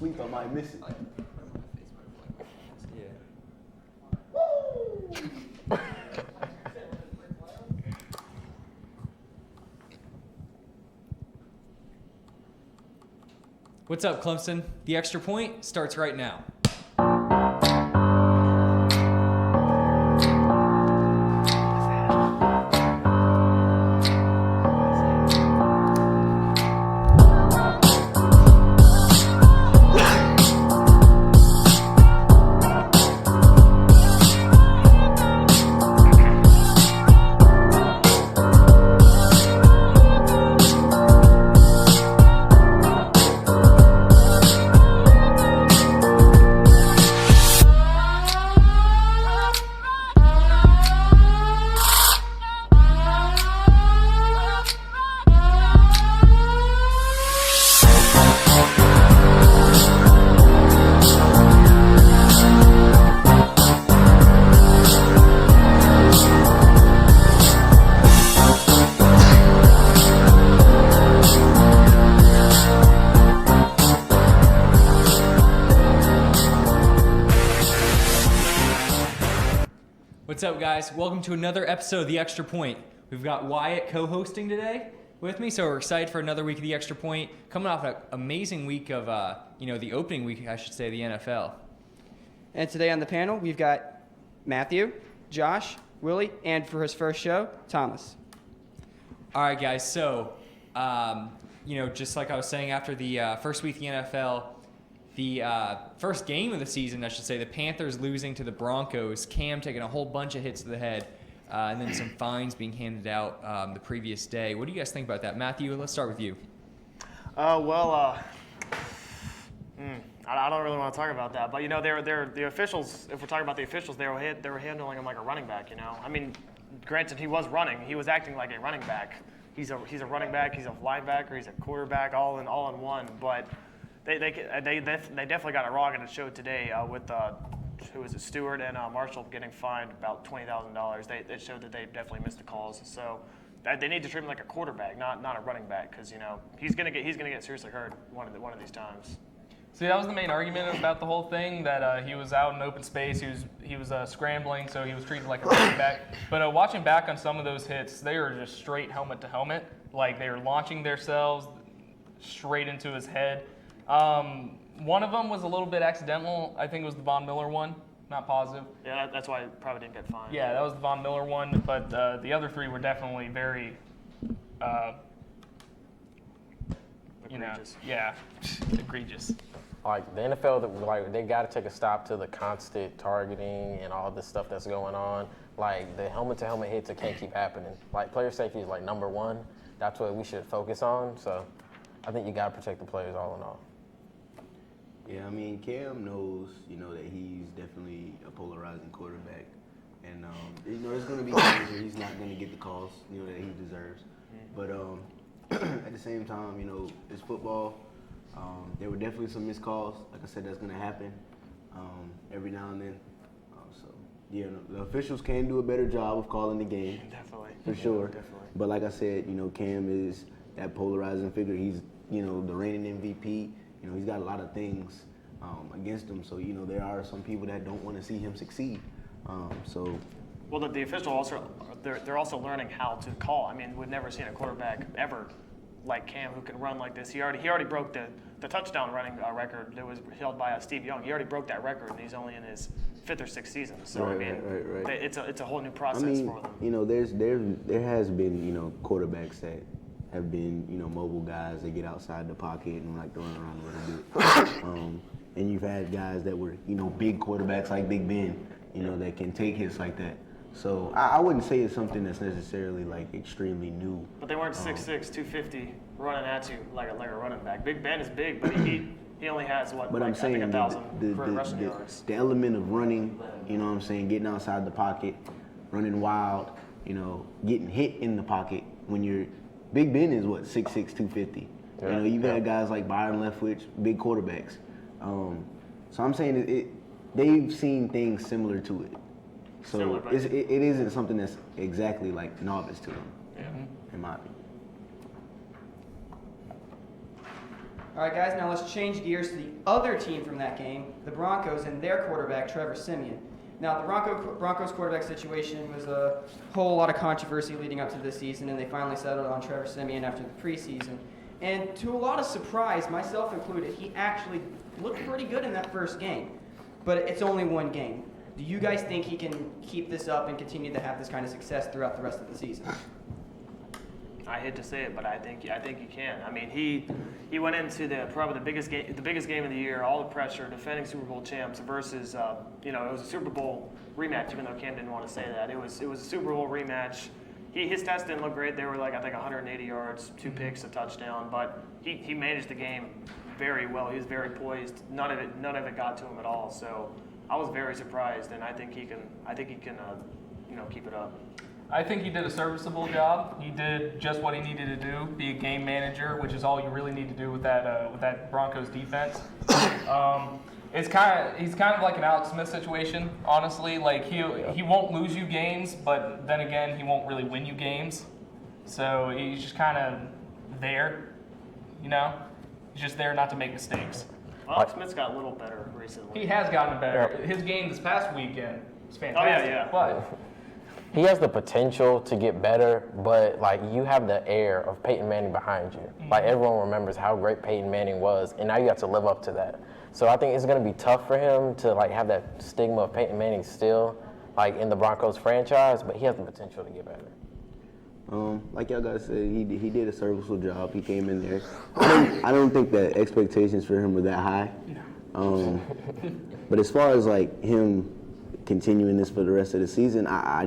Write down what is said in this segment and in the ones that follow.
asleep, I might miss it. What's up, Clemson? The Extra Point starts right now. What's up, guys? Welcome to another episode of The Extra Point. We've got Wyatt co-hosting today with me, so we're excited for another week of The Extra Point. Coming off an amazing week of, the opening week, I should say, the NFL. And today on the panel, we've got Matthew, Josh, Willie, and for his first show, Thomas. All right, guys. So, just like I was saying, after the first week of the NFL, the first game of the season, I should say, the Panthers losing to the Broncos, Cam taking a whole bunch of hits to the head, and then some fines being handed out the previous day. What do you guys think about that? Matthew, let's start with you. I don't really want to talk about that, but they're the officials. If we're talking about the officials, they were handling him like a running back. I mean, granted, he was running. He was acting like a running back. He's a running back. He's a linebacker. He's a quarterback, all in one. But they definitely got it wrong, and it showed today with who was it, Stewart and Marshall getting fined about $20,000. They showed that they definitely missed the calls. So they need to treat him like a quarterback, not a running back, because he's gonna get seriously hurt one of these times. See, that was the main argument about the whole thing, that he was out in open space, he was scrambling, so he was treated like a running back. But watching back on some of those hits, they were just straight helmet to helmet, like they were launching themselves straight into his head. One of them was a little bit accidental. I think it was the Von Miller one. Not positive. Yeah, that's why he probably didn't get fined. Yeah, that was the Von Miller one, but the other three were definitely very, egregious. Egregious. Like the NFL, they got to take a stop to the constant targeting and all this stuff that's going on. Like the helmet-to-helmet hits, it can't keep happening. Like player safety is like number one. That's what we should focus on. So I think you got to protect the players all in all. Yeah, I mean, Cam knows, that he's definitely a polarizing quarterback. And, there's going to be times where he's not going to get the calls, that he deserves. But at the same time, it's football. There were definitely some missed calls. Like I said, that's going to happen every now and then. The officials can do a better job of calling the game. Definitely. For sure. Definitely. But like I said, Cam is that polarizing figure. He's, the reigning MVP. He's got a lot of things against him. So, there are some people that don't want to see him succeed. Well, the official also, they're also learning how to call. I mean, we've never seen a quarterback ever like Cam who can run like this. He already broke the touchdown running record that was held by Steve Young. He already broke that record, and he's only in his fifth or sixth season. So right. It's a whole new process for them. There has been quarterbacks that have been mobile guys that get outside the pocket and like to run around a little bit. And you've had guys that were big quarterbacks like Big Ben, that can take hits like that. So I wouldn't say it's something that's necessarily like extremely new. But they weren't 6'6", 250 running at you like a running back. Big Ben is big, but he only has But like, I'm saying 1,000 rushing yards. The element of running, getting outside the pocket, running wild, getting hit in the pocket when you're Big Ben is 6'6", 250. You've had guys like Byron Leftwich, big quarterbacks. So I'm saying they've seen things similar to it. So it isn't something that's exactly like novice to them, in my opinion. All right, guys, now let's change gears to the other team from that game, the Broncos, and their quarterback, Trevor Siemian. Now, the Broncos quarterback situation was a whole lot of controversy leading up to this season, and they finally settled on Trevor Siemian after the preseason. And to a lot of surprise, myself included, he actually looked pretty good in that first game. But it's only one game. Do you guys think he can keep this up and continue to have this kind of success throughout the rest of the season? I hate to say it, but I think he can. I mean, he went into probably the biggest game of the year, all the pressure, defending Super Bowl champs versus it was a Super Bowl rematch. Even though Cam didn't want to say that, it was a Super Bowl rematch. His stats didn't look great. They were like I think 180 yards, 2 picks, a touchdown, but he managed the game very well. He was very poised. None of it got to him at all. So I was very surprised, and I think he can keep it up. I think he did a serviceable job. He did just what he needed to do, be a game manager, which is all you really need to do with that Broncos defense. He's kind of like an Alex Smith situation, honestly. Like he won't lose you games, but then again, he won't really win you games. So he's just kind of there, He's just there not to make mistakes. Well, Alex Smith's got a little better recently. He has gotten better. His game this past weekend was fantastic. Oh yeah. But He has the potential to get better, but like you have the air of Peyton Manning behind you. Like everyone remembers how great Peyton Manning was, and now you have to live up to that. So I think it's going to be tough for him to like have that stigma of Peyton Manning still, like in the Broncos franchise. But he has the potential to get better. Like y'all guys said, he did a serviceable job. He came in there. I don't think that expectations for him were that high. But as far as like him continuing this for the rest of the season, I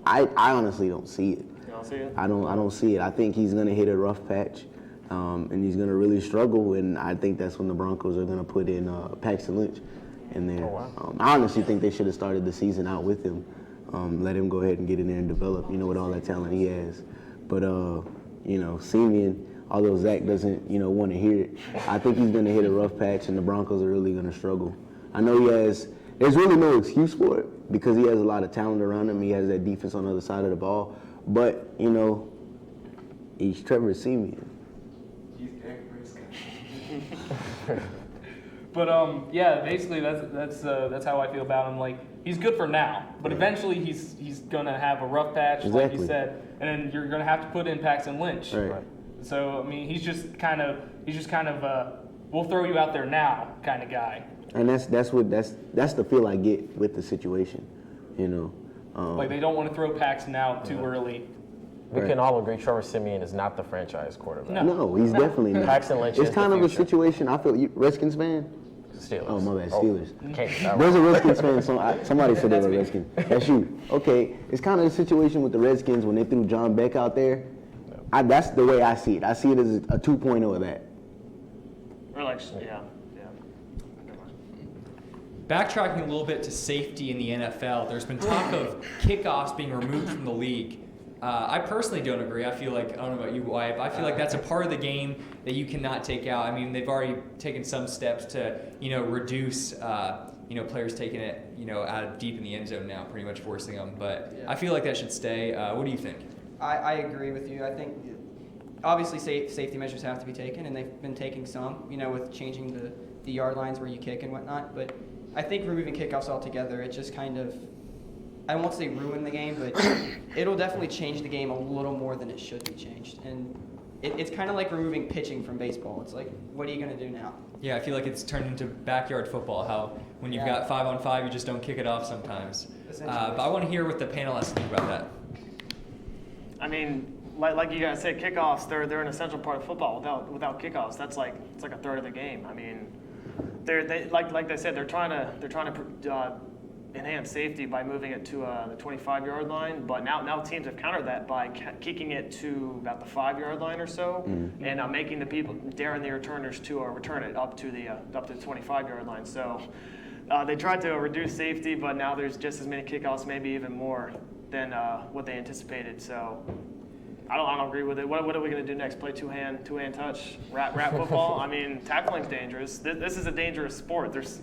honestly don't see it. You don't see it? I don't see it. I think he's gonna hit a rough patch, and he's gonna really struggle. And I think that's when the Broncos are gonna put in Paxton Lynch in there. Oh, wow. I honestly think they should have started the season out with him. Let him go ahead and get in there and develop, with all that talent he has. But, Siemian, although Zach doesn't, want to hear it, I think he's going to hit a rough patch and the Broncos are really going to struggle. I know there's really no excuse for it because he has a lot of talent around him. He has that defense on the other side of the ball. But, he's Trevor Siemian. But basically that's how I feel about him. Like he's good for now, but eventually he's gonna have a rough patch, like you said, and then you're gonna have to put in Paxton Lynch. Right. So I mean, he's just kind of we'll throw you out there now kind of guy. And that's the feel I get with the situation, Like they don't want to throw Paxton out too early. We can all agree Trevor Siemian is not the franchise quarterback. No, he's definitely not. Paxton Lynch It's is kind the of a future. situation. I feel Redskins fan. Steelers. Oh, my bad, Steelers. Okay, There's a Redskins fan. Somebody said they were Redskins. That's you. Okay, it's kind of the situation with the Redskins when they threw John Beck out there. That's the way I see it. I see it as a 2.0 of that. Or like, yeah. Backtracking a little bit to safety in the NFL, there's been talk of kickoffs being removed from the league. I personally don't agree. I don't know about you, Wyatt, but I feel like that's a part of the game that you cannot take out. I mean, they've already taken some steps to, reduce, players taking it, out of deep in the end zone now, pretty much forcing them. But I feel like that should stay. What do you think? I agree with you. I think obviously safety measures have to be taken, and they've been taking some, with changing the yard lines where you kick and whatnot. But I think removing kickoffs altogether, it just kind of, I won't say ruin the game, but it'll definitely change the game a little more than it should be changed. And it's kind of like removing pitching from baseball. It's like, what are you going to do now? Yeah, I feel like it's turned into backyard football, how when you've got 5-on-5, you just don't kick it off sometimes. But I want to hear what the panelists think about that. I mean, like you guys said, kickoffs, they're an essential part of football. Without kickoffs, it's like a third of the game. I mean, like they said, they're trying to enhance safety by moving it to the 25-yard line, but now teams have countered that by kicking it to about the 5-yard line or so, and making the people daring the returners to return it up to the 25-yard line. So they tried to reduce safety, but now there's just as many kickoffs, maybe even more than what they anticipated. So I don't agree with it. What are we going to do next? Play two-hand touch, wrap football? I mean, tackling's dangerous. This is a dangerous sport. There's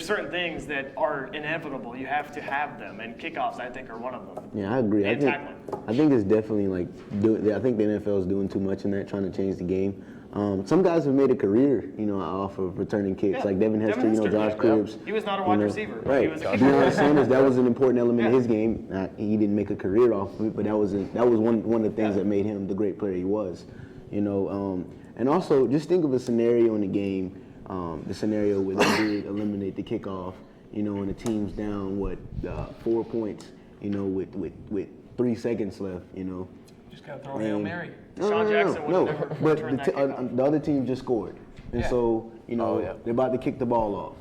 certain things that are inevitable. You have to have them, and kickoffs, I think, are one of them. Yeah, I agree. And tackling. I think it's definitely I think the NFL is doing too much in that, trying to change the game. Some guys have made a career, off of returning kicks, Yeah. like Devin Hester, Devin Josh Hester, Cribbs. He was not a wide receiver. Right. He was a Deion Sanders, that was an important element of his game. He didn't make a career off of it, but that was one of the things that made him the great player he was. And also just think of a scenario in the game, the scenario where they did eliminate the kickoff, and the team's down 4 points, with 3 seconds left, Just gotta throw a Hail Mary. Sean Jackson would have never But returned that kickoff. the other team just scored, and Yeah. so they're about to kick the ball off,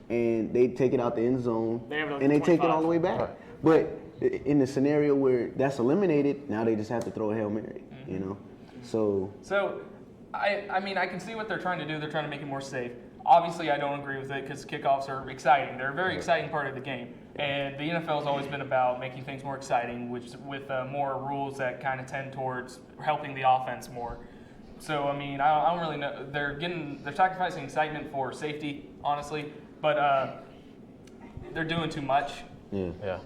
and they take it out the end zone, They have it up and to they take it 25. all the way back. Right. But in the scenario where that's eliminated, now they just have to throw a Hail Mary, So So, I mean, I can see what they're trying to do. They're trying to make it more safe. Obviously, I don't agree with it because kickoffs are exciting. They're a very exciting part of the game. And the NFL has always been about making things more exciting, with more rules that kind of tend towards helping the offense more. So, I mean, I don't really know. They're sacrificing excitement for safety, honestly. But they're doing too much. Yeah.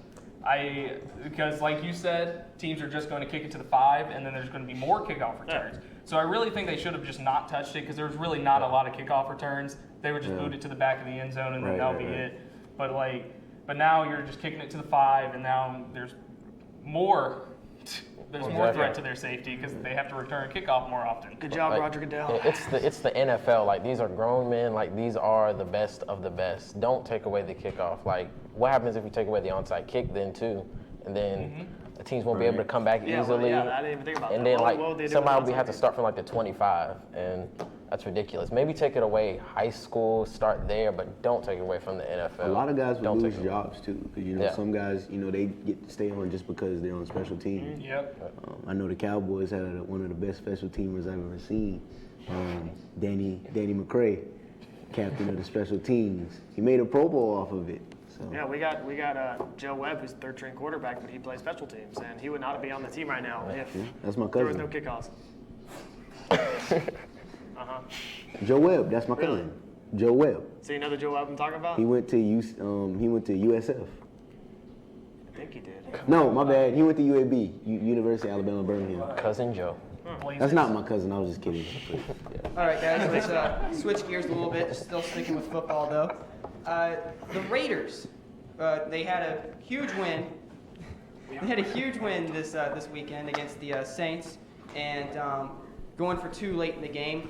Because like you said, teams are just going to kick it to the 5, and then there's going to be more kickoff returns. So I really think they should have just not touched it because there was really not a lot of kickoff returns. They would just boot it to the back of the end zone, and then that'll be it. But now you're just kicking it to the 5, and now there's more. There's more threat to their safety because they have to return kickoff more often. Good job, Roger Goodell. It's the NFL. Like, these are grown men. Like, these are the best of the best. Don't take away the kickoff. Like, what happens if you take away the onside kick then too, and then the teams won't be able to come back easily. I didn't even think about and that. then somehow we have to start from like the 25, and that's ridiculous. Maybe take it away high school, start there, but don't take it away from the NFL. a lot of guys Don't will lose take it away. jobs too, because some guys, they get to stay on just because they're on special teams. Yep. I know the Cowboys had one of the best special teamers I've ever seen, Danny McCray, captain of the special teams. He made a Pro Bowl off of it. So. Yeah, we got Joe Webb, who's third-string quarterback, but he plays special teams, and he would not be on the team right now if That's my there was cousin. no kickoffs. Joe Webb, that's my cousin. Joe Webb. So you know the Joe Webb I'm talking about? He went to USF. I think he did. No, my bad. He went to UAB, University of Alabama, Birmingham. Cousin Joe. That's not my cousin. I was just kidding. All right, guys, let's switch gears a little bit. Still sticking with football, though. The Raiders, they had a huge win. They had a huge win this weekend against the Saints, and going for 2 late in the game.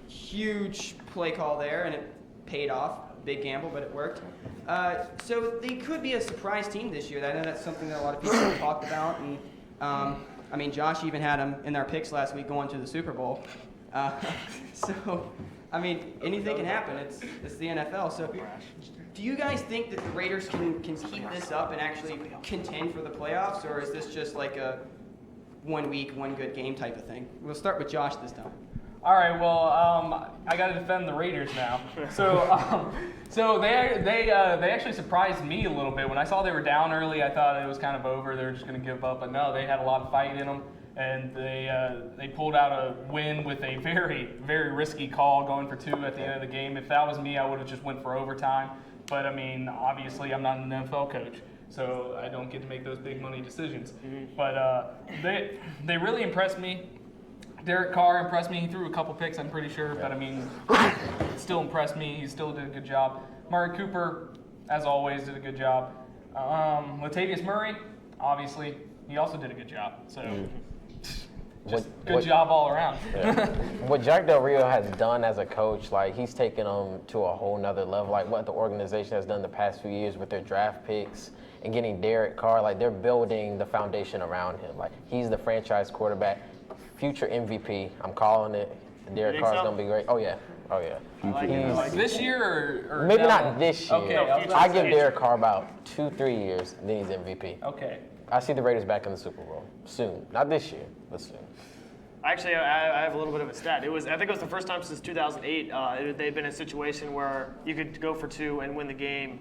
Huge play call there, and it paid off. Big gamble, but it worked. So they could be a surprise team this year. I know that's something that a lot of people have talked about, and Josh even had them in our picks last week going to the Super Bowl. So, anything can happen. It's the NFL. So, do you guys think that the Raiders can keep this up and actually contend for the playoffs, or is this just like a 1 week, 1 good game type of thing? We'll start with Josh this time. All right. Well, I got to defend the Raiders now. So they actually surprised me a little bit. When I saw they were down early, I thought it was kind of over. They were just going to give up. But no, they had a lot of fight in them, and they pulled out a win with a very, very risky call going for 2 at the end of the game. If that was me, I would have just went for overtime. But obviously, I'm not an NFL coach, so I don't get to make those big money decisions. But they really impressed me. Derek Carr impressed me. He threw a couple picks, I'm pretty sure, but still impressed me. He still did a good job. Murray Cooper, as always, did a good job. Latavius Murray, obviously, he also did a good job. So, good job all around. What Jack Del Rio has done as a coach, like, he's taken them to a whole nother level. Like what the organization has done the past few years with their draft picks and getting Derek Carr, like, they're building the foundation around him. Like, he's the franchise quarterback. Future MVP, I'm calling it. Derek Carr's gonna be great. Oh yeah. Like this year or Maybe now? not this year. Okay, I give Derek Carr about 2-3 years, then he's MVP. Okay. I see the Raiders back in the Super Bowl soon. Not this year, but soon. Actually, I have a little bit of a stat. I think it was the first time since 2008 they've been in a situation where you could go for 2 and win the game.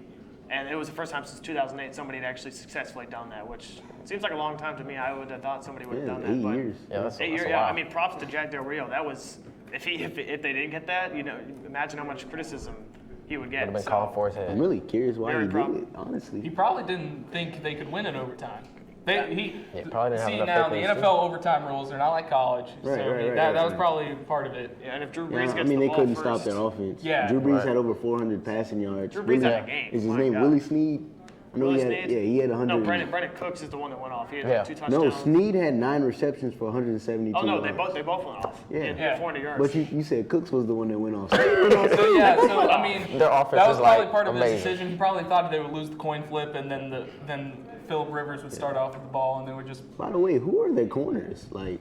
And it was the first time since 2008 somebody had actually successly done that, which seems like a long time to me. I would have thought somebody would have done that. 8 but years. Yeah, that's 8 years. a Yeah, while. props to Jack Del Rio. That was if they didn't get that, imagine how much criticism he would get. Would have been calling for his head. I'm really curious why Very he proud. did it, honestly. He probably didn't think they could win in overtime. Yeah, probably didn't have See enough now faith the in his NFL overtime rules are not like college, Right, so I mean, right, that was right. probably part of it. Yeah, and if Drew Yeah, Brees I gets mean, the they ball couldn't first, stop their offense. Yeah. Drew Brees Right. had over 400 passing yards. Drew Brees Willie- had a game. Is his My name God. Willie Snead? I know Willie he had. Snead? Yeah, he had 100. No, Brandon Cooks is the one that went off. He had Yeah. 2 touchdowns. No, Snead had 9 receptions for 172 Oh no, yards. they both went off. Yeah. He had Yeah. 400 yards. But you said Cooks was the one that went off. Snead went off. So yeah, so I mean, Their offense that was is, probably like, part of his amazing. decision. He probably thought they would lose the coin flip, and then Philip Rivers would start off with the ball, and they would just. By the way, who are their corners? Like,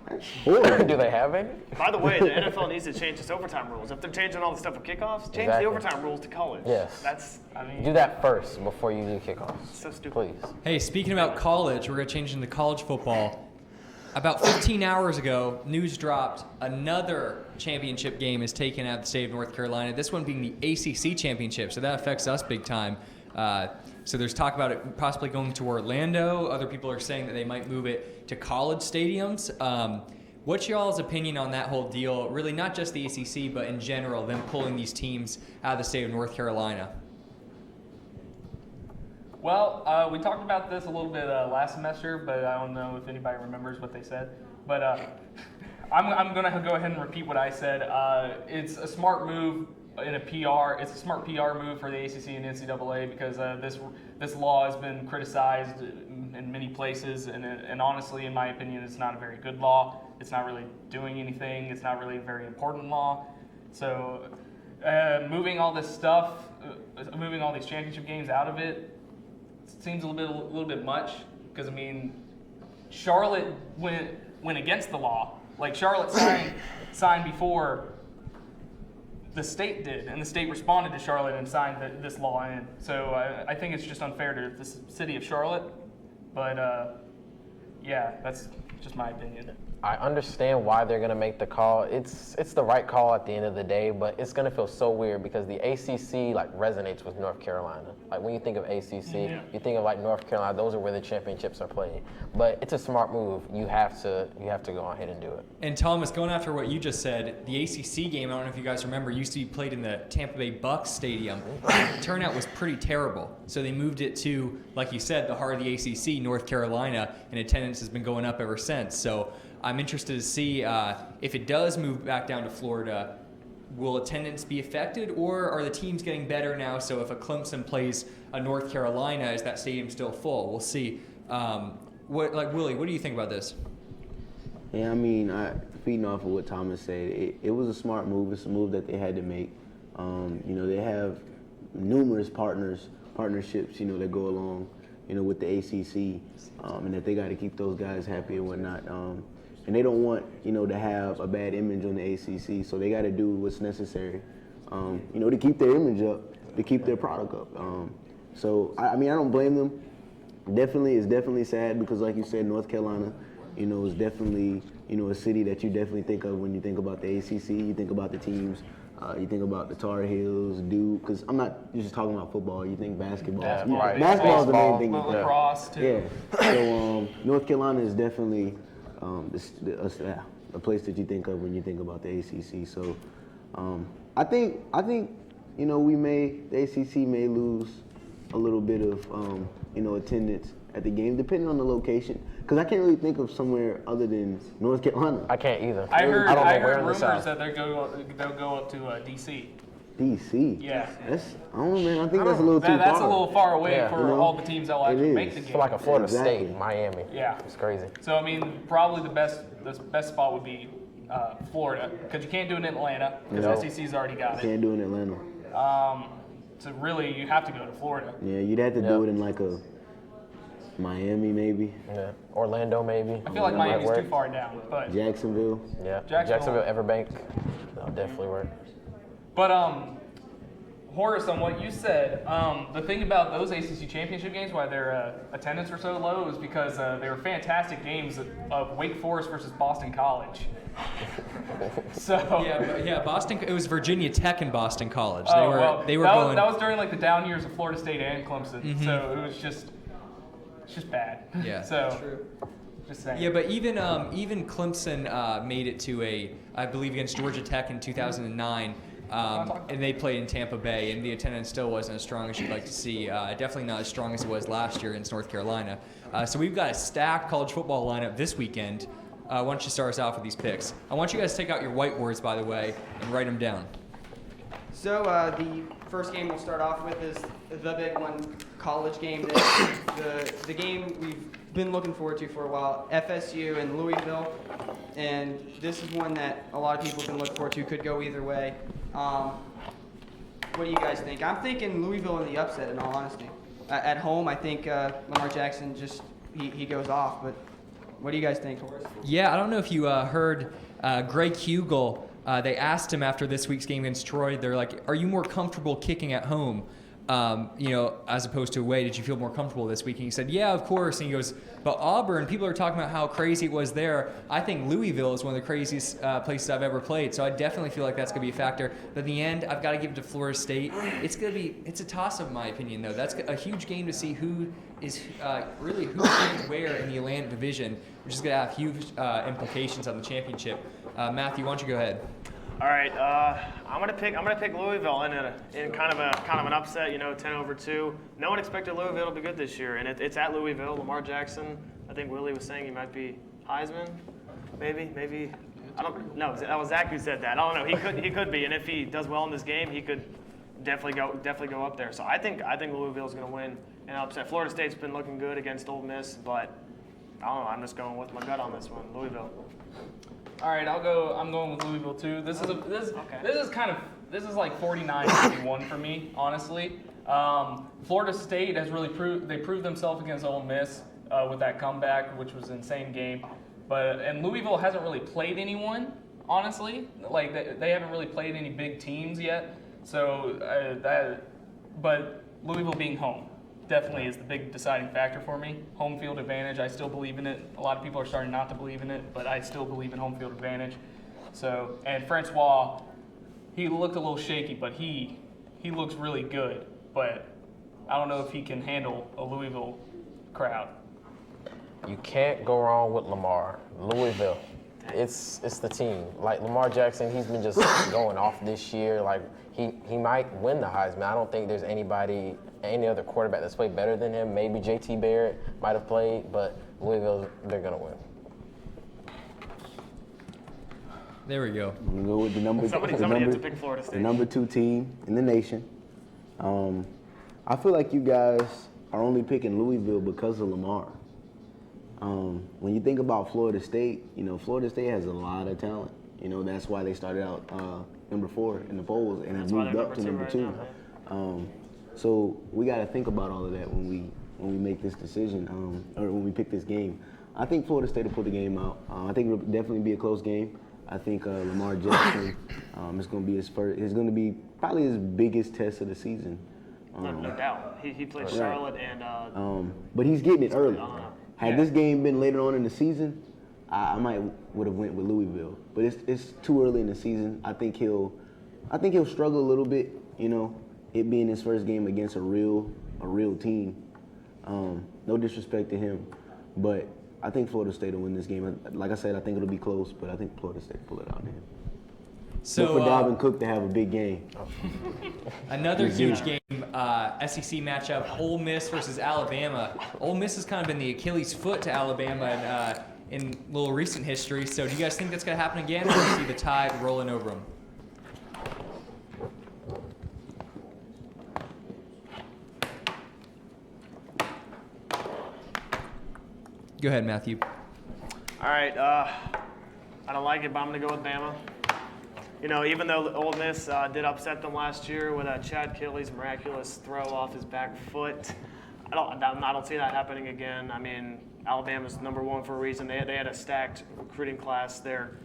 that's horrible. Do they have any? By the way, the NFL needs to change its overtime rules. If they're changing all the stuff with kickoffs, change Exactly. the overtime rules to college. Yes. I mean, Do that first before you do kickoffs. so stupid. Please. Hey, speaking about college, we're going to change into college football. About 15 hours ago, news dropped another championship game is taken out of the state of North Carolina, this one being the ACC championship, so that affects us big time. So there's talk about it possibly going to Orlando. Other people are saying that they might move it to college stadiums. What's y'all's opinion on that whole deal? Really, not just the ACC, but in general, them pulling these teams out of the state of North Carolina. Well, we talked about this a little bit last semester, but I don't know if anybody remembers what they said. But I'm going to go ahead and repeat what I said. It's a smart move in a PR. It's a smart PR move for the ACC and NCAA because this law has been criticized in many places, and honestly, in my opinion, it's not a very good law. It's not really doing anything. It's not really a very important law. So moving all this stuff, moving all these championship games out of it, seems a little bit much because I mean, Charlotte went against the law. Like Charlotte signed before the state did, and the state responded to Charlotte and signed this law in. So I think it's just unfair to the city of Charlotte. But yeah, that's just my opinion. I understand why they're gonna make the call. It's the right call at the end of the day, but it's gonna feel so weird because the ACC like resonates with North Carolina. Like when you think of ACC, you think of like North Carolina. Those are where the championships are played. But it's a smart move. You have to go ahead and do it. And Thomas, going after what you just said, the ACC game, I don't know if you guys remember, used to be played in the Tampa Bay Bucks Stadium. The turnout was pretty terrible. So they moved it to, like you said, the heart of the ACC, North Carolina, and attendance has been going up ever since. So I'm interested to see if it does move back down to Florida, will attendance be affected, or are the teams getting better now? So if a Clemson plays a North Carolina, is that stadium still full? We'll see. Willie, what do you think about this? Yeah, I mean, feeding off of what Thomas said, it was a smart move. It's a move that they had to make. They have numerous partnerships, that go along, with the ACC, and that they got to keep those guys happy and whatnot. And they don't want, to have a bad image on the ACC, so they got to do what's necessary, to keep their image up, to keep their product up. So I don't blame them. It's definitely sad because, like you said, North Carolina, is definitely, a city that you definitely think of when you think about the ACC. You think about the teams. You think about the Tar Heels, Duke, because I'm not just talking about football. You think basketball. Yeah, right. Basketball is the main Baseball, thing. Lacrosse too. Yeah. So North Carolina is definitely a place that you think of when you think about the ACC. So I think the ACC may lose a little bit of attendance at the game, depending on the location. Because I can't really think of somewhere other than North Carolina. I can't either. I heard don't know where in the rumors South. that they'll go up to DC. DC. Yeah. I don't know, man. I think that's a little too far. That's a little far away Yeah. for all the teams that will It actually is. make the It's game. It's like a Florida Exactly. State, Miami. Yeah. It's crazy. So I mean, probably the best spot would be Florida because you can't do it in Atlanta because No. SEC's already got it. Can't do it in Atlanta. So really, you have to go to Florida. Yeah, you'd have to do it in like a Miami, maybe. Yeah. Orlando, maybe. I feel like That might Miami's work. too far down, but Jacksonville. Yeah. Jacksonville. Everbank. That'll definitely work. But Horace, on what you said, the thing about those ACC championship games, why their attendance were so low, is because they were fantastic games of Wake Forest versus Boston College. So Boston. It was Virginia Tech and Boston College. that going. that was during like the down years of Florida State and Clemson. So it was just bad. Yeah. So just saying. Yeah, but even Clemson made it to I believe against Georgia Tech in 2009. and they played in Tampa Bay, and the attendance still wasn't as strong as you'd like to see. Definitely not as strong as it was last year against North Carolina. So we've got a stacked college football lineup this weekend. Why don't you start us off with these picks? I want you guys to take out your whiteboards, by the way, and write them down. So the first game we'll start off with is the big one, college game. The game we've been looking forward to for a while, FSU and Louisville. And this is one that a lot of people have been looking forward to. Could go either way. What do you guys think? I'm thinking Louisville in the upset, in all honesty. At home, I think Lamar Jackson just he goes off. But what do you guys think, Horace? Yeah, I don't know if you heard Greg Hugel. They asked him after this week's game against Troy, they're like, are you more comfortable kicking at home, as opposed to away? Did you feel more comfortable this week? And he said, yeah, of course. And he goes, but Auburn, people are talking about how crazy it was there. I think Louisville is one of the craziest places I've ever played. So I definitely feel like that's going to be a factor. But in the end, I've got to give it to Florida State. It's a toss-up in my opinion, though. That's a huge game to see who is really who plays where in the Atlantic Division, which is going to have huge implications on the championship. Matthew, why don't you go ahead? All right, I'm gonna pick Louisville in kind of an upset. 10-2. No one expected Louisville to be good this year, and it's at Louisville. Lamar Jackson. I think Willie was saying he might be Heisman, maybe. I don't know. That was Zach who said that. I don't know. He could be, and if he does well in this game, he could definitely go up there. So I think Louisville's gonna win an upset. Florida State's been looking good against Ole Miss, but I don't know. I'm just going with my gut on this one. Louisville. All right, I'm going with Louisville too. This is like 49-51 for me, honestly. Florida State has really proved themselves against Ole Miss with that comeback, which was an insane game. And Louisville hasn't really played anyone, honestly. Like they haven't really played any big teams yet. But Louisville being home definitely is the big deciding factor for me. Home field advantage, I still believe in it. A lot of people are starting not to believe in it, but I still believe in home field advantage. So, and Francois, he looked a little shaky, but he looks really good. But I don't know if he can handle a Louisville crowd. You can't go wrong with Lamar. Louisville, it's the team. Like Lamar Jackson, he's been just going off this year. Like he might win the Heisman. I don't think there's any other quarterback that's played better than him. Maybe J.T. Barrett might have played, but Louisville, they're gonna win. There we go. I'm gonna go with the number. Somebody has to pick Florida State. The number 2 team in the nation. I feel like you guys are only picking Louisville because of Lamar. When you think about Florida State, Florida State has a lot of talent. That's why they started out number 4 in the polls and have moved up to number 2. So we got to think about all of that when we make this decision, or when we pick this game. I think Florida State will pull the game out. I think it'll definitely be a close game. I think Lamar Jackson is going to be it's going to be probably his biggest test of the season. No doubt. He played Charlotte and. But he's getting it early. Had Yeah. this game been later on in the season, I would have went with Louisville. But it's too early in the season. I think he'll struggle a little bit. It being his first game against a real team. No disrespect to him, but I think Florida State will win this game. Like I said, I think it'll be close, but I think Florida State will pull it out here. So Look for Dalvin Cook to have a big game. Another huge game, SEC matchup, Ole Miss versus Alabama. Ole Miss has kind of been the Achilles foot to Alabama in little recent history. So do you guys think that's going to happen again, or do you see the tide rolling over them? Go ahead, Matthew. All right, I don't like it, but I'm going to go with Bama. Even though Ole Miss did upset them last year with Chad Kelly's miraculous throw off his back foot, I don't see that happening again. I mean, Alabama's number 1 for a reason. They had a stacked recruiting class. They're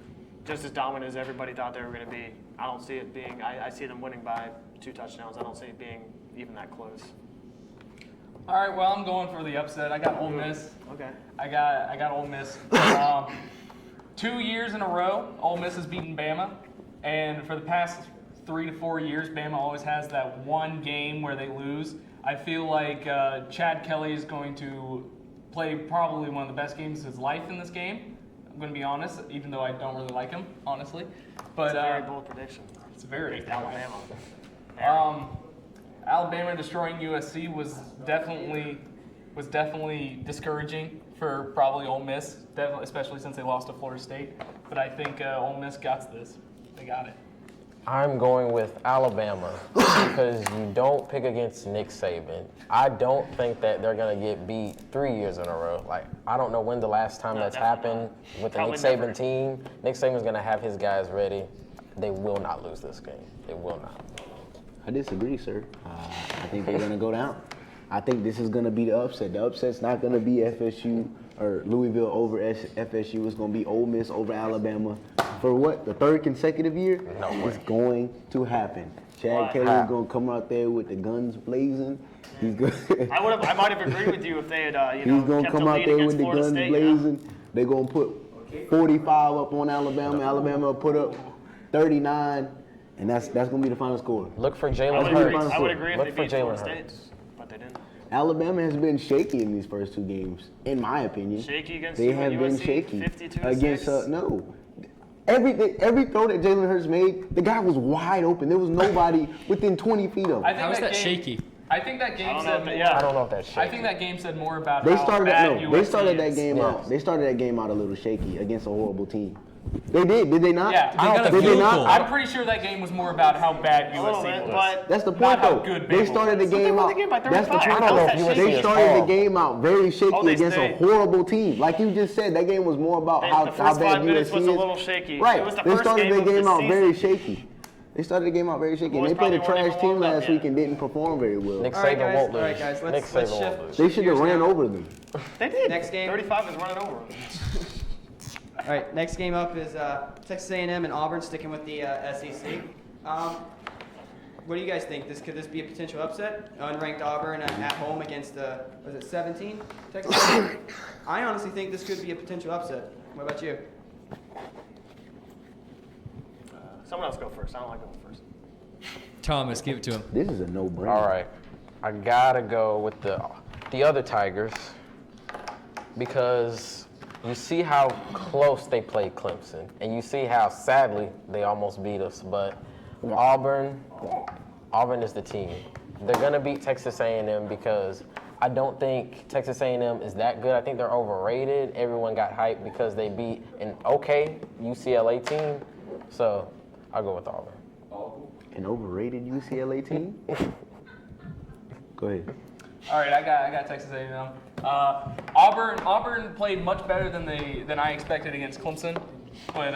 just as dominant as everybody thought they were going to be. I don't see it being. I see them winning by 2 touchdowns. I don't see it being even that close. All right, well, I'm going for the upset. I got Ole Miss. Okay. I got Ole Miss. 2 years in a row, Ole Miss has beaten Bama. And for the past 3 to 4 years, Bama always has that one game where they lose. I feel like Chad Kelly is going to play probably one of the best games of his life in this game. I'm going to be honest, even though I don't really like him, honestly. But It's a very bold prediction. It's very. Alabama. Alabama destroying USC was definitely discouraging for probably Ole Miss, definitely, especially since they lost to Florida State. But I think Ole Miss got this. They got it. I'm going with Alabama because you don't pick against Nick Saban. I don't think that they're going to get beat 3 years in a row. Like, I don't know when the last time that's happened with the Nick Saban team. Nick Saban's going to have his guys ready. They will not lose this game. They will not. I disagree, sir. I think they're going to go down. I think this is going to be the upset. The upset's not going to be FSU or Louisville over FSU. It's going to be Ole Miss over Alabama. For what? The third consecutive year? No way. It's going to happen. Chad Kelly's going to come out there with the guns blazing. He's going. I might have agreed with you if they had He's going to kept come the out lead there against with the Florida guns State. blazing. They're going to put 45 up on Alabama. Alabama will put up 39, and that's going to be the final score. Look for I Jalen would agree. Hurts. I would agree if Look they for beat Florida Jalen State, Hurts. but they didn't. Alabama has been shaky in these first two games, in my opinion. Shaky against They have been USC, shaky 52-6. against no. Every throw that Jalen Hurts made, the guy was wide open. There was nobody within 20 feet of him. How is that shaky? I think that game said more. I don't know if that's shaky. I think that game said more about They how started bad that. USC They started that is. game out. They started that game out a little shaky against a horrible team. They did they not? Yeah, They got a Did they field not? goal. I'm pretty sure that game was more about how bad A little USC bit, was. but That's the Not point, how though. good They Bama started the was. But they game won out. the game by That's the 35. point, I don't know though. if USC They is started the horrible. game out very shaky Oh, they against a stayed. horrible team. Like you just said, that game was more about how the how first bad 5 minutes USC was is. a little shaky. Right. It was the They first started game the of the game out very season. shaky. They started the game out very shaky. And Boys they played a probably weren't trash even team warmed up last week yet. and didn't perform very well. Nick All right, Saban guys. won't lose. All right, guys. Nick Let's Saban shift. won't lose. They should have Here's ran now. over them. They did. Next game. 35 is running over. All right, next game up is Texas A&M and Auburn, sticking with the SEC. What do you guys think? Could this be a potential upset? Unranked Auburn at home against was it 17 Texas A&M? I honestly think this could be a potential upset. What about you? Someone else go first. I don't like going first. Thomas, give it to him. This is a no-brainer. All right, I gotta go with the other Tigers because you see how close they played Clemson, and you see how sadly they almost beat us. But Auburn is the team. They're gonna beat Texas A&M because I don't think Texas A&M is that good. I think they're overrated. Everyone got hyped because they beat an okay UCLA team. So I'll go with Auburn. An overrated UCLA team? Go ahead. All right, I got Texas A&M. Auburn played much better than I expected against Clemson, but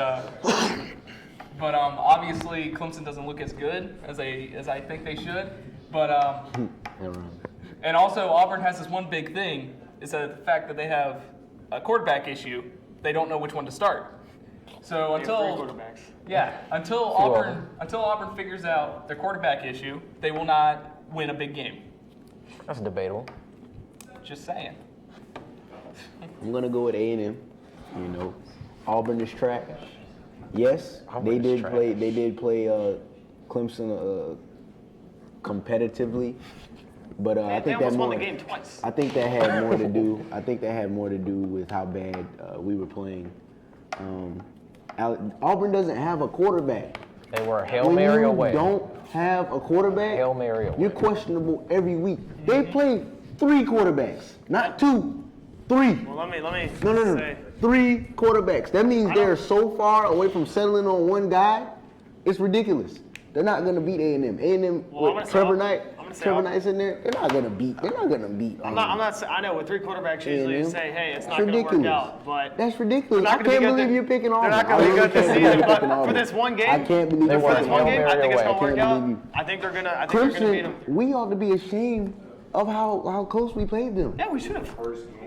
obviously Clemson doesn't look as good as I think they should. But and also Auburn has this one big thing is the fact that they have a quarterback issue. They don't know which one to start. So until Auburn figures out their quarterback issue, they will not win a big game. That's debatable. Just saying. I'm gonna go with A&M. You know, Auburn is trash. Yes, Auburn they is did trash. play Clemson competitively, but I They think that almost won more. the game twice. I think that had more to do. I think that had more to do with how bad we were playing. Auburn doesn't have a quarterback. They were a Hail When Mary you away. don't have a quarterback, Hail Mary away. you're questionable every week. They play 3 quarterbacks, not 2, 3. Well, let me No. say. 3 quarterbacks. That means they're so far away from settling on one guy. It's ridiculous. They're not gonna beat A&M. A&M Well, I'm gonna with say Trevor Auburn. Knight. I'm gonna say Trevor Auburn. Knight's in there. They're not gonna beat. I'm not. I know with 3 quarterbacks usually you A&M. say, hey, it's It's not going to work ridiculous. out. But That's ridiculous. They're I not gonna be can't good believe this- you're picking Auburn. they're not going to be good this season. But for this one game, I can't believe They you're were for this picking one Hail game, Auburn. I think it's Mary going to away. work I can't out. believe you. I think they're going to beat them. Clemson, we ought to be ashamed of how close we played them. Yeah, we should have.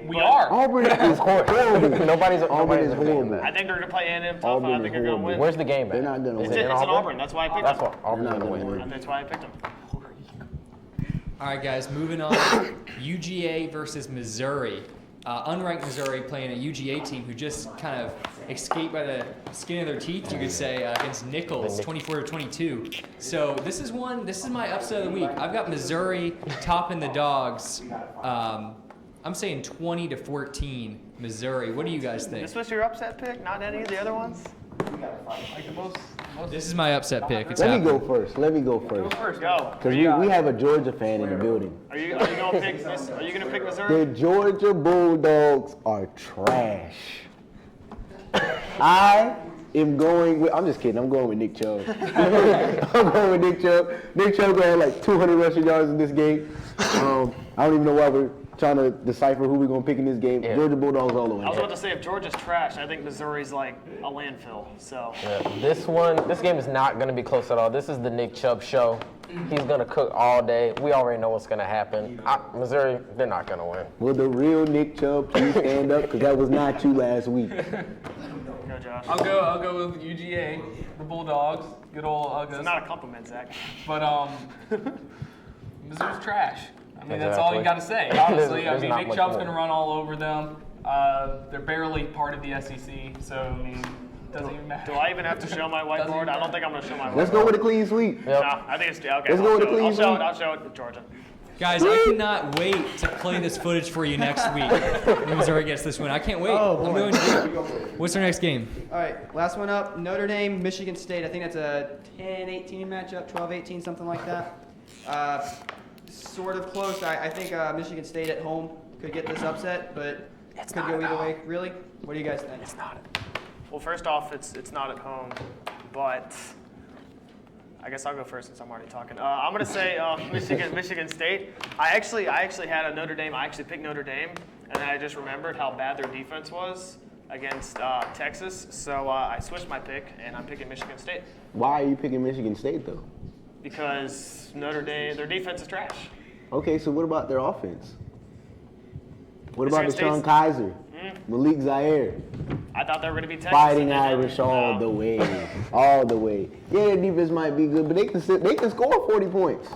We are. Auburn is horrible. Nobody's Auburn is debating horrible. that. I think they're going to play A&M tough. Auburn and I is think they're going to horrible. win. Where's the game at? They're not gonna Is win. it in It's in Auburn? Auburn. That's why I picked That's them. what Auburn's They're not gonna gonna win. win. That's why I picked them. All right, guys, moving on. UGA versus Missouri. Unranked Missouri playing a UGA team who just kind of escaped by the skin of their teeth, you could say, against Nichols, 24-22. So this is my upset of the week. I've got Missouri topping the dogs. I'm saying 20-14, Missouri. What do you guys think? This was your upset pick, not any of the other ones? Like the most This is my upset pick. It's Let me happening. go first. Let me go Go first. first. Go. Because we have a Georgia fan in the building. Are you gonna pick this? Are you gonna pick Missouri? The Georgia Bulldogs are trash. I am going with, I'm just kidding, I'm going with Nick Chubb. I'm going with Nick Chubb. Nick Chubb had like 200 rushing yards in this game. I don't even know why we're trying to decipher who we're going to pick in this game. Yeah. Georgia Bulldogs all the way. I was about to say, if Georgia's trash, I think Missouri's like a landfill. So Yeah, this game is not going to be close at all. This is the Nick Chubb show. He's going to cook all day. We already know what's going to happen. Missouri, they're not going to win. Will the real Nick Chubb please stand up? Because that was not you last week. go, Josh. I'll go with UGA, the Bulldogs. Good old Ugas. It's not a compliment, Zach. But Missouri's trash. I mean, that's all you got to say. Honestly, There's I mean, not Nick much Chubb's more. going to run all over them. They're barely part of the SEC, so I mean, doesn't even matter. Do I even have to show my whiteboard? I don't think I'm gonna show my whiteboard. Let's go with a clean sweep. Yep. Nah, I think it's okay. Let's go with the clean I'll show it. sweep. I'll show it. Georgia. Guys, I cannot wait to play this footage for you next week when Missouri gets this win. I can't wait. Oh, I'm boy. going to. What's our next game? All right, last one up. Notre Dame, Michigan State. I think that's a 10-18 matchup, 12-18, something like that. Sort of close. I think Michigan State at home could get this upset, but it could go either way. Really? What do you guys think? It's not. Well, first off, it's not at home, but I guess I'll go first since I'm already talking. I'm gonna say Michigan State. I actually had a Notre Dame. I actually picked Notre Dame, and then I just remembered how bad their defense was against Texas. So I switched my pick, and I'm picking Michigan State Why are you picking Michigan State, though? because Notre Dame, their defense is trash. Okay, so what about their offense? What about Michigan Deshaun State's- Kaiser, Malik Zaire, I thought they were gonna be Texas. fighting and they didn't. Irish all No. the way, all the way? Yeah, their defense might be good, but they can score 40 points.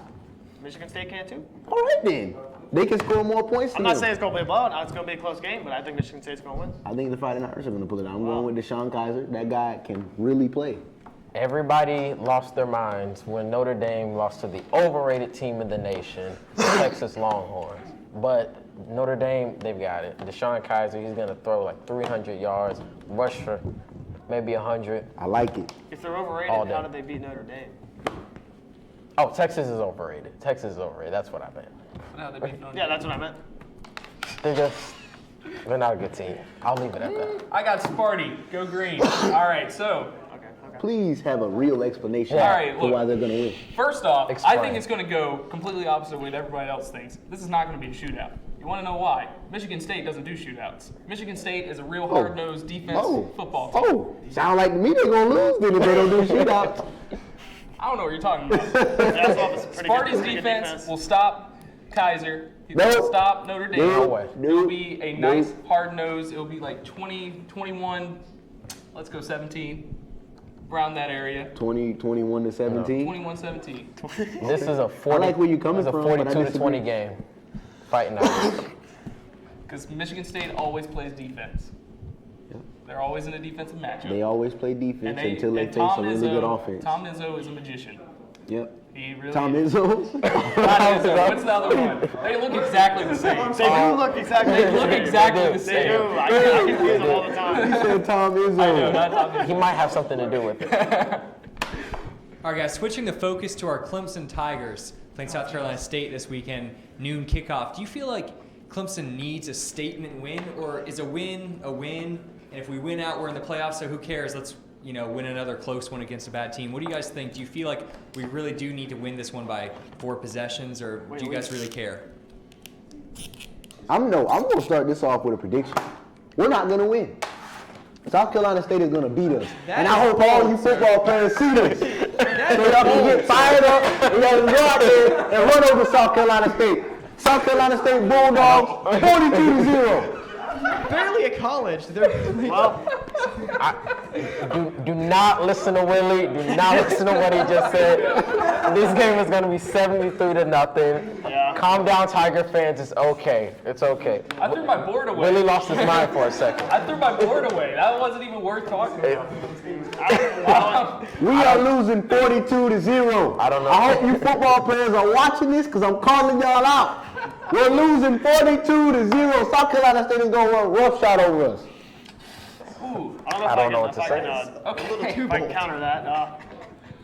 Michigan State can too. All right then, they can score more points. I'm than not them. saying it's gonna be a blowout. It's gonna be a close game, but I think Michigan State's gonna win. I think the Fighting Irish are going to pull it out. I'm going with Deshaun Kaiser. That guy can really play. Everybody lost their minds when Notre Dame lost to the overrated team in the nation, the Texas Longhorns. But Notre Dame, they've got it. Deshaun Kaiser, he's going to throw like 300 yards, rush for maybe 100. I like it. If they're overrated, All day. how did they beat Notre Dame? Oh, Texas is overrated. Texas is overrated. That's what I meant. No, they beat Notre Yeah, Dame. that's what I meant. They're not a good team. I'll leave it at that. I got Sparty. Go green. All right, so Okay. Please have a real explanation Yeah. All right, for look. why they're going to win. first off, I Explain. think it's going to go completely opposite way that everybody else thinks. This is not going to be a shootout. You want to know why? Michigan State doesn't do shootouts. Michigan State is a real hard-nosed defense football team. Oh, sound like to me they're going to lose then if they don't do shootouts. I don't know what you're talking about. That's what was pretty Sparty's good defense will stop Kaiser. It No. will stop Notre Dame. No way. It'll be a nice hard nose. It'll be like 20, 21, let's go 17, around that area. 21 to 17. 21, 17. This is a 40, like where you're coming this is a from, but I 42 to 20 disagree. game. Fighting Irish. Because Michigan State always plays defense. Yeah. They're always in a defensive matchup. They always play defense and until they and face a Tom really good Izzo- offense. Tom Izzo is a magician. Yep. He really Tom is. Izzo. Not Izzo. What's the other one? They look exactly the same. They do look exactly They the look same. exactly the They same. do. I confuse them all the He time. said Tom I know, Izzo. not Tom Izzo. He might have something to do with it. All right, guys, switching the focus to our Clemson Tigers playing South Carolina State this weekend, noon kickoff. Do you feel like Clemson needs a statement win, or is a win a win? And if we win out, we're in the playoffs, so who cares? Let's win another close one against a bad team. What do you guys think? Do you feel like we really do need to win this one by 4 possessions, or do you guys really care? I'm going to start this off with a prediction. We're not going to win. South Carolina State is going to beat us. And I hope all you football players see this. So y'all can get fired up and y'all can go out there and run over South Carolina State. South Carolina State Bulldogs, 42-0. Barely a college. They're Do not listen to Willie. Do not listen to what he just said. This game is going to be 73-0. Yeah. Calm down, Tiger fans. It's okay. It's okay. I threw my board away. Willie lost his mind for a second. I threw my board away. That wasn't even worth talking about. We are losing 42-0. I don't know. I hope you football players are watching this because I'm calling y'all out. We're losing 42-0. South Carolina State is going to run roughshod over us. Ooh. I I don't know what to if say. I can, Okay. if I can counter that.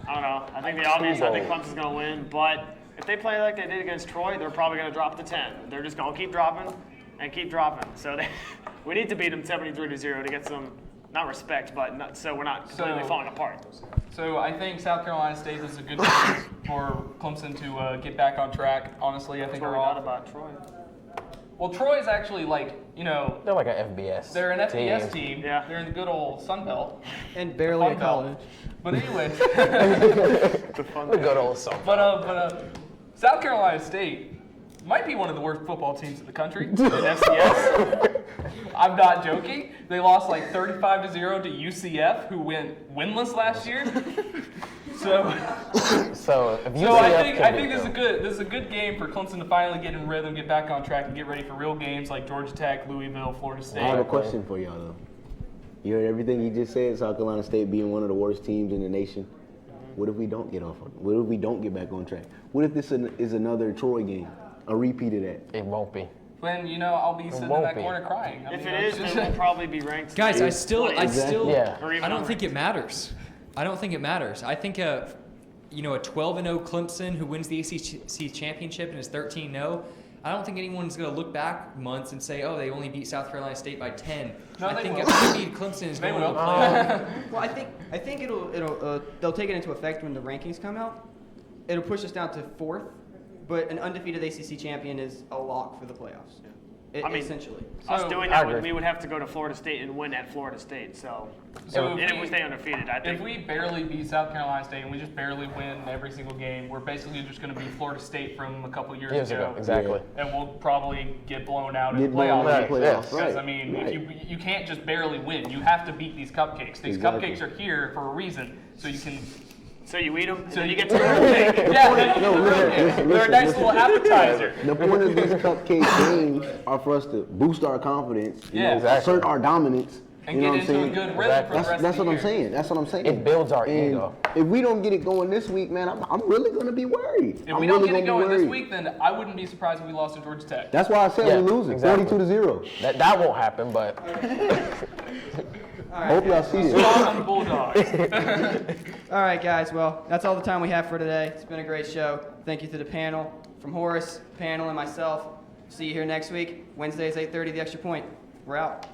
I don't know. I think the obvious. I think Clemson's going to win, but if they play like they did against Troy, they're probably going to drop to 10. They're just going to keep dropping and keep dropping. So we need to beat them 73-0 to get some, not respect, but not, so we're not completely falling apart. So I think South Carolina State is a good chance for Clemson to get back on track. Honestly, I think That's they're what we all. got about Troy. Well, Troy's actually they're like an FBS. they're an FBS team. Yeah. They're in the good old Sun Belt. And barely a Fun Belt. college. But anyway, The good old Sun but South Carolina State might be one of the worst football teams in the country in FCS. I'm not joking. They lost like 35-0 to UCF, who went winless last year. So if you I think this is a good game for Clemson to finally get in rhythm, get back on track, and get ready for real games like Georgia Tech, Louisville, Florida State. I have a question for y'all though. You heard everything he just said. South Carolina State being one of the worst teams in the nation. What if we don't get off? What if we don't get back on track? What if this is another Troy game, a repeat of that? It won't be. Then I'll be sitting in won't that be. corner crying. If it is, then we'll probably be ranked. Guys, I still, Yeah. Or even I don't unranked. think it matters. I don't think it matters. I think a 12-0 Clemson who wins the ACC championship and is 13-0. I don't think anyone's going to look back months and say, oh, they only beat South Carolina State by 10. No, I they think will. if they beat Clemson is They going to will. the playoff. Well, I think they'll take it into effect when the rankings come out. It'll push us down to 4th, but an undefeated ACC champion is a lock for the playoffs. I mean, Essentially. Us So, doing I that, agree. we would have to go to Florida State and win at Florida State. So So if we stay undefeated, I think. If we barely beat South Carolina State and we just barely win every single game, we're basically just going to be Florida State from a couple years ago. Exactly. And we'll probably get blown out in Get the blown out playoffs. in the Right, playoffs, Because, right? I mean, right. if you can't just barely win. You have to beat these cupcakes. These Exactly. cupcakes are here for a reason. So you can... So you eat them, So and then you you get get to the cake. Yeah, No, listen, they're a nice listen. little appetizer. The point of these cupcake games are for us to boost our confidence, Yeah. Exactly. assert our dominance. And you know get what I'm into a saying? good rhythm for the rest That's of what the I'm year. saying. That's what I'm saying. It builds our And ego. if we don't get it going this week, man, I'm really gonna be worried. If I'm we don't really get it gonna be going this worried. week, then I wouldn't be surprised if we lost to Georgia Tech. That's why I said Yeah, we're losing, exactly. 42-0. That won't happen, but Hope y'all see it. Strong on the Bulldogs. All right, guys. Well, that's all the time we have for today. It's been a great show. Thank you to the panel, from Horace, panel, and myself. See you here next week. Wednesdays, 8:30, The Extra Point. We're out.